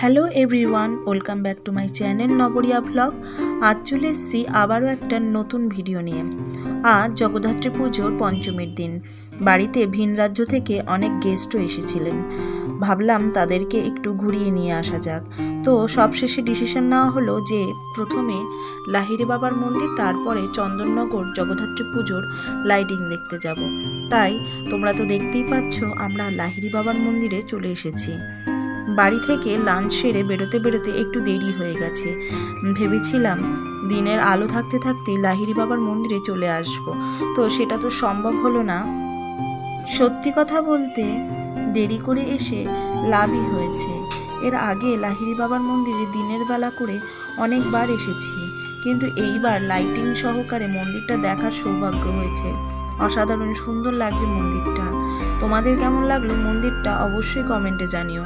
Hello everyone, welcome back to my channel নবরিয়া blog. আজ চলে এসেছি আবারও একটা নতুন ভিডিও নিয়ে। আজ জগদ্ধাত্রী পুজোর পঞ্চমীর দিন। বাড়িতে ভিন রাজ্য থেকে অনেক গেস্টও এসেছিলেন। ভাবলাম তাদেরকে একটু ঘুরিয়ে নিয়ে আসা যাক। তো সবশেষে ডিসিশন নেওয়া হলো যে প্রথমে লাহিড়ী বাবার মন্দির, তারপরে চন্দননগর জগদ্ধাত্রী পুজোর লাইটিং দেখতে যাব। তাই তোমরা তো দেখতেই পাচ্ছ আমরা লাহিড়ী বাবার মন্দিরে চলে এসেছি। বাড়ি থেকে লাঞ্চ সেরে বেরোতে বেরোতে একটু দেরি হয়ে গেছে। ভেবেছিলাম দিনের আলো থাকতে থাকতে লাহিড়ী বাবার মন্দিরে চলে আসব, তো সেটা তো সম্ভব হলো না। সত্যি কথা বলতে দেরি করে এসে লাভই হয়েছে। এর আগে লাহিড়ী বাবার মন্দিরে দিনের বেলা করে অনেকবার এসেছি, কিন্তু এইবার লাইটিং সহকারে মন্দিরটা দেখার সৌভাগ্য হয়েছে। অসাধারণ সুন্দর লাগছে মন্দিরটা। তোমাদের কেমন লাগলো মন্দিরটা অবশ্যই কমেন্টে জানিও।